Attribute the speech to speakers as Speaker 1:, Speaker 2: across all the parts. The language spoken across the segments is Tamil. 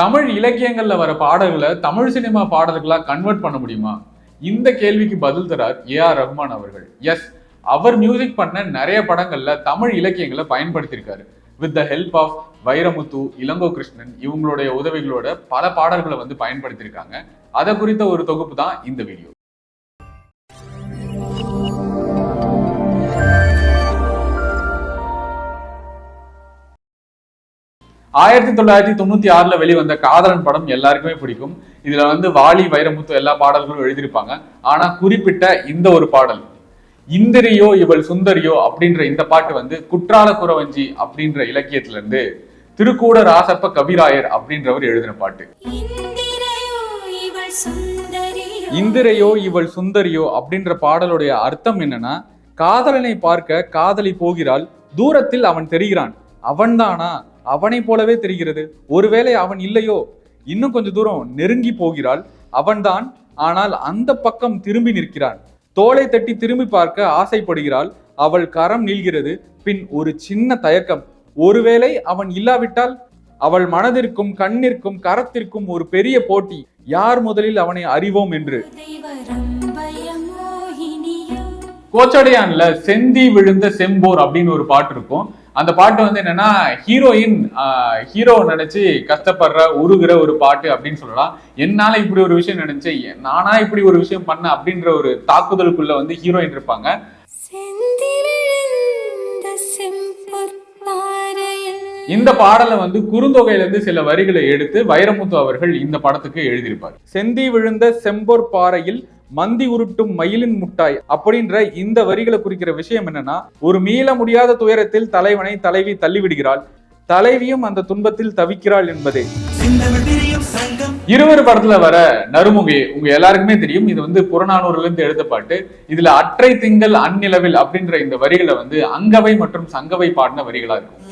Speaker 1: தமிழ் இலக்கியங்கள்ல வர பாடல்களை தமிழ் சினிமா பாடல்களா கன்வெர்ட் பண்ண முடியுமா? இந்த கேள்விக்கு பதில் தரார் ஏ.ஆர். ரஹ்மான் அவர்கள். எஸ், அவர் மியூசிக் பண்ண நிறைய படங்கள்ல தமிழ் இலக்கியங்களை பயன்படுத்தியிருக்காரு. With the help of Vairamuthu, Ilango Krishnan இவங்களுடைய உதவிகளோட பல பாடல்களை பயன்படுத்தியிருக்காங்க. அதை குறித்த ஒரு தொகுப்பு தான் இந்த வீடியோ. ஆயிரத்தி 1996 வெளிவந்த காதலன் படம் எல்லாருக்குமே பிடிக்கும். இதுல வாலி, வைரமுத்து எல்லா பாடல்களும் எழுதியிருப்பாங்க. ஆனா குறிப்பிட்ட இந்த ஒரு பாடல், இந்திரியோ இவள் சுந்தரியோ அப்படின்ற இந்த பாட்டு குற்றால குறவஞ்சி அப்படின்ற இலக்கியத்துல இருந்து திருக்கூட ராசப்ப கவிராயர் அப்படின்றவர் எழுதின பாட்டு. இந்திரையோ இவள் சுந்தரியோ அப்படின்ற பாடலுடைய அர்த்தம் என்னன்னா, காதலனை பார்க்க காதலி போகிறாள், தூரத்தில் அவன் தெரிகிறான், அவன்தானா, அவனை போலவே தெரிகிறது, ஒருவேளை அவன் இல்லையோ, இன்னும் கொஞ்ச தூரம் நெருங்கி போகிறாள், அவன்தான், ஆனால் அந்த பக்கம் திரும்பி நிற்கிறான், தோளை தட்டி திரும்பி பார்க்க ஆசைப்படுகிறாள், அவள் கரம் நீள்கிறது, பின் ஒரு சின்ன தயக்கம், ஒருவேளை அவன் இல்லாவிட்டால், அவள் மனதிற்கும் கண்ணிற்கும் கரத்திற்கும் ஒரு பெரிய போட்டி, யார் முதலில் அவனை அறிவோம் என்று. கோச்சடையான்ல செந்தி விழுந்த செம்போர் அப்படின்னு ஒரு பாட்டு இருக்கும். அந்த பாட்டு என்னன்னா, ஹீரோ நினைச்சு கஷ்டப்படுற உருகிற ஒரு பாட்டு அப்படின்னு சொல்லலாம். என்னால இப்படி ஒரு விஷயம் நினைச்சேன், நானா இப்படி ஒரு விஷயம் பண்ண அப்படின்ற ஒரு தாக்குதலுக்குள்ள ஹீரோயின் இருப்பாங்க. இந்த பாடலை குறுந்தொகையில இருந்து சில வரிகளை எடுத்து வைரமுத்து அவர்கள் இந்த படத்துக்கு எழுதியிருப்பார். செந்தி விழுந்த செம்போர் பாறையில் மந்தி உருட்டும் மயிலின் முட்டாய் அப்படின்ற இந்த வரிகளை குறிக்கிற விஷயம் என்னன்னா, ஒரு மீள முடியாத துயரத்தில் தலைவனை தலைவி தள்ளிவிடுகிறாள், தலைவியும் அந்த துன்பத்தில் தவிக்கிறாள் என்பதே. இருவர் படத்துல வர நறுமுகை உங்க எல்லாருக்குமே தெரியும். இது புறநானூறுல இருந்து எடுத்த பாட்டு. இதுல அற்றை திங்கள் அந்நிலவில் அப்படின்ற இந்த வரிகளை அங்கவை மற்றும் சங்கவை பாடின வரிகளா இருக்கும்.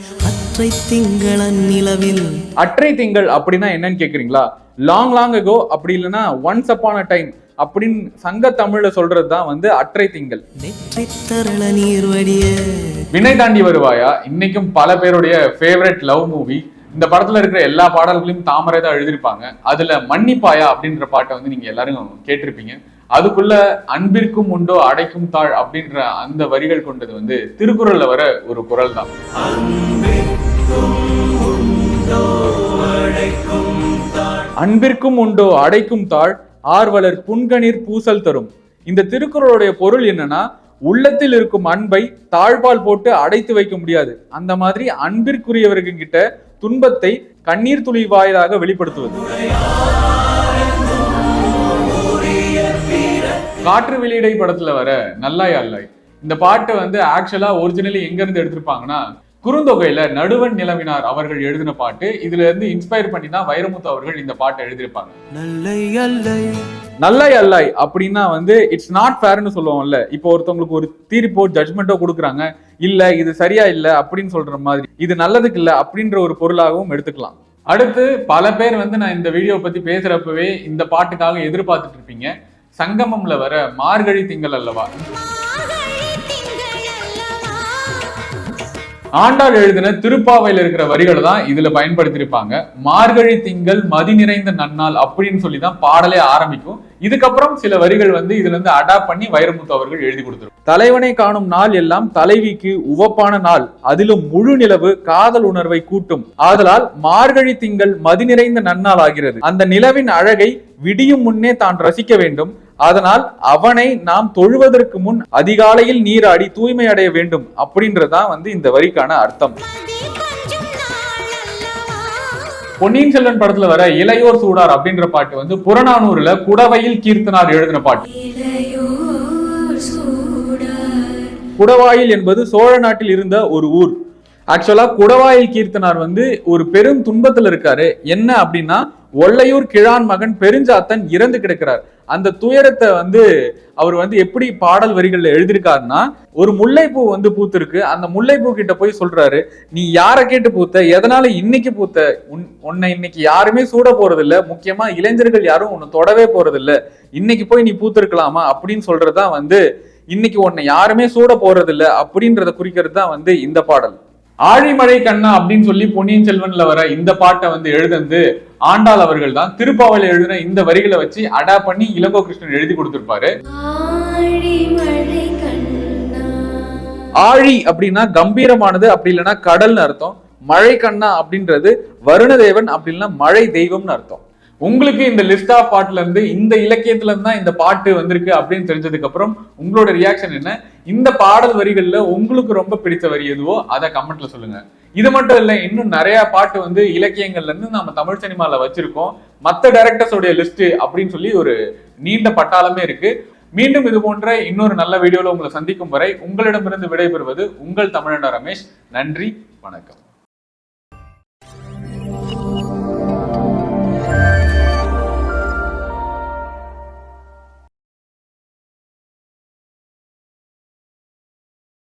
Speaker 1: அற்றை திங்கள் அப்படின்னா என்னன்னு கேக்குறீங்களா? லாங் அகோ, அப்படி இல்லைன்னா ஒன்ஸ் அப்பான் அ டைம் அப்படின்னு சங்க தமிழ்ல சொல்றதுதான் அற்றை திங்கள். வினை தாண்டி வருவாயா இன்னைக்கும் பல பேருடைய ஃபேவரட் லவ் மூவி. இந்த படத்துல இருக்கிற எல்லா பாடல்களையும் தாமரை தான் எழுதியிருப்பாங்க. அதுல மன்னிப்பாயா அப்படின்ற பாட்டை நீங்க எல்லாரும் கேட்டிருப்பீங்க. அதுக்குள்ள அன்பிற்கும் உண்டோ அடைக்கும் தாழ் அப்படின்ற அந்த வரிகள் கொண்டது திருக்குறள்ல வர ஒரு குறள் தான். அன்பிற்கும் உண்டோ அடைக்கும் தாழ், ஆர்வலர் புன்கணீர் பூசல் தரும். இந்த திருக்குறளுடைய பொருள் என்னன்னா, உள்ளத்தில் இருக்கும் அன்பை தாழ்பால் போட்டு அடைத்து வைக்க முடியாது, அந்த மாதிரி அன்பிற்குரியவர்கள் கிட்ட துன்பத்தை கண்ணீர் துளி வாயிலாக வெளிப்படுத்துவது. காற்று வெளியிடை படத்துல வர நல்லாய் அல்லாய் இந்த பாட்டு ஆக்சுவலா ஒரிஜினலி எங்க இருந்து எடுத்திருப்பாங்கன்னா, குறுந்தொகையில நடுவன் நிலவினார் அவர்கள் எழுதின பாட்டு. இதுல இருந்து இன்ஸ்பயர் பண்ணி தான் வைரமுத்து அவர்கள் இந்த பாட்டை எழுதியிருப்பாங்க. நல்லை அல்லாய் அப்படின்னா இட்ஸ் நாட் ஃபேர்னு சொல்லுவோம்ல. இப்போ ஒருத்தவங்களுக்கு ஒரு தீர்ப்போ ஜட்மெண்டோ கொடுக்குறாங்க, இல்ல இது சரியா இல்ல அப்படின்னு சொல்ற மாதிரி, இது நல்லதுக்கு இல்ல அப்படின்ற ஒரு பொருளாகவும் எடுத்துக்கலாம். அடுத்து பல பேர் நான் இந்த வீடியோ பத்தி பேசுறப்பவே இந்த பாட்டுக்காக எதிர்பார்த்துட்டு இருப்பீங்க. சங்கமம்ல வர மார்கழி திங்கள் அல்லவா, ஆண்டாள் எழுதின திருப்பாவையில இருக்கிற வரிகளை தான் இதுல பயன்படுத்தியிருப்பாங்க. மார்கழி திங்கள் மதி நிறைந்த நன்னாள் அப்படின்னு சொல்லிதான் பாடலே ஆரம்பிக்கும். இதுக்கப்புறம் சில வரிகள் இதுல இருந்து அடாப்ட் பண்ணி வைரமுத்து அவர்கள் எழுதி கொடுத்திருக்கும். தலைவனை காணும் நாள் எல்லாம் தலைவிக்கு உவப்பான நாள், அதிலும் முழு நிலவு காதல் உணர்வை கூட்டும், ஆதலால் மார்கழி திங்கள் மதி நிறைந்த நன்னாள் ஆகிறது. அந்த நிலவின் அழகை விடியும் முன்னே தான் ரசிக்க வேண்டும், அதனால் அவனை நாம் தொழுவதற்கு முன் அதிகாலையில் நீராடி தூய்மை அடைய வேண்டும் அப்படின்றதான் இந்த வரிக்கான அர்த்தம். பொன்னியின் செல்வன் படத்துல வர இளையோர் சூடார் அப்படின்ற பாட்டு புறநானூறுல குடவையில் கீர்த்தனார் எழுதின பாட்டு. குடவாயில் என்பது சோழ நாட்டில் இருந்த ஒரு ஊர். ஆக்சுவலா குடவாயில் கீர்த்தனார் ஒரு பெரும் துன்பத்துல இருக்காரு. என்ன அப்படின்னா, ஒல்லையூர் கிழான் மகன் பெருஞ்சாத்தன் இறந்து கிடக்கிறார். அந்த துயரத்தை அவர் எப்படி பாடல் வரிகள்ல எழுதியிருக்காருன்னா, ஒரு முல்லைப்பூ பூத்திருக்கு, அந்த முல்லைப்பூ கிட்ட போய் சொல்றாரு, நீ யாரை கேட்டு பூத்த, எதனால இன்னைக்கு பூத்த, உன்னை இன்னைக்கு யாருமே சூட போறது இல்ல, முக்கியமா இளைஞர்கள் யாரும் உன்னை தொடவே போறது இல்ல, இன்னைக்கு போய் நீ பூத்திருக்கலாமா அப்படின்னு சொல்றதுதான் இன்னைக்கு உன்னை யாருமே சூட போறது இல்ல அப்படின்றத குறிக்கிறது தான் இந்த பாடல். ஆழிமழை கண்ணா அப்படின்னு சொல்லி பொன்னியின் செல்வன்ல வர இந்த பாட்டை வந்து எழுதந்து ஆண்டாள் அவர்கள் தான் திருப்பாவையில எழுதின இந்த வரிகளை வச்சு அடா பண்ணி இளங்கோ கிருஷ்ணன் எழுதி கொடுத்திருப்பாரு. ஆழி அப்படின்னா கம்பீரமானது, அப்படி இல்லைன்னா கடல்னு அர்த்தம். மழை கண்ணா அப்படின்றது வருணதேவன், அப்படி இல்லைன்னா மழை தெய்வம்னு அர்த்தம். உங்களுக்கு இந்த லிஸ்ட் ஆஃப் பாட்டுல இருந்து இந்த இலக்கியத்துல இருந்து தான் இந்த பாட்டு வந்திருக்கு அப்படின்னு தெரிஞ்சதுக்கு அப்புறம் உங்களோட ரியாக்ஷன் என்ன? இந்த பாடல் வரிகள்ல உங்களுக்கு ரொம்ப பிடித்த வரி எதுவோ அதை கமெண்ட்ல சொல்லுங்க. இது மட்டும் இல்ல, இன்னும் நிறைய பாட்டு வந்து இலக்கியங்கள்ல இருந்து நம்ம தமிழ் சினிமால வச்சிருக்கோம். மத்த டைரக்டர்ஸோட லிஸ்ட் அப்படின்னு சொல்லி ஒரு நீண்ட பட்டாளமே இருக்கு. மீண்டும் இது போன்ற இன்னொரு நல்ல வீடியோல உங்களை சந்திக்கும் வரை உங்களிடமிருந்து விடைபெறுவது உங்கள் தமிழண்டா ரமேஷ். நன்றி, வணக்கம்.